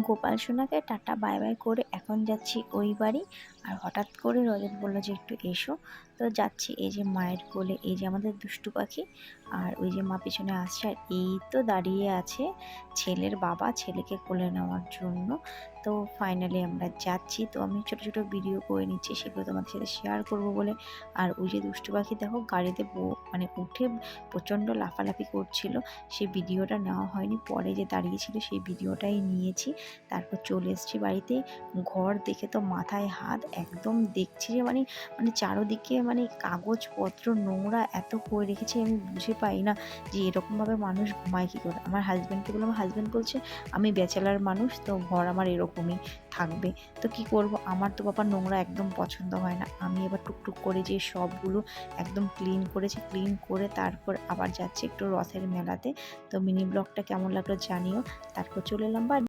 গোপাল সোনাকে tata bye bye করে এখন যাচ্ছি ওই বাড়ি। আর হঠাৎ করে রজত বললো যে একটু এসো, তো যাচ্ছি। এই যে মায়ের কোলে এই যে আমাদের দুষ্টু পাখি, আর ওই যে মা পিছনে আসছে, আর এই তো দাঁড়িয়ে আছে ছেলের বাবা ছেলেকে কোলে নেওয়ার জন্য। তো ফাইনালি আমরা যাচ্ছি। তো আমি ছোট ছোট ভিডিও করে নিচ্ছি, সেগুলো তোমাদের সাথে শেয়ার করব বলে। আর ওই যে দুষ্টু পাখি দেখো গাড়িতে মানে উঠে প্রচণ্ড লাফালাফি করছিল, সেই ভিডিওটা নেওয়া হয়নি, পরে যে দাঁড়িয়েছিল সেই ভিডিওটাই নিয়েছি। তারপর চলে এসেছি বাড়িতে। ঘর দেখে তো মাথায় হাত, একদম দেখছি যে মানে মানে চারোদিকে মানে কাগজপত্র নোংরা এত করে রেখেছি, আমি বুঝে পাই না যে এরকমভাবে মানুষ ঘুমায় কী করে। আমার হাজব্যান্ডকে বললাম, আমার হাজব্যান্ড বলছে আমি ব্যাচেলার মানুষ, তো ঘর আমার এরকমই থাকবে। তো কি করব, আমার তো বাবা নোংরা একদম পছন্দ হয় না। আমি এবার টুকটুক করে যে সবগুলো একদম ক্লিন করেছি, ক্লিন করে তারপর আবার যাচ্ছি একটু রথের মেলাতে। তো মিনি ব্লগটা কেমন লাগলো জানিও। তারপর চলে এলাম বাড়ি।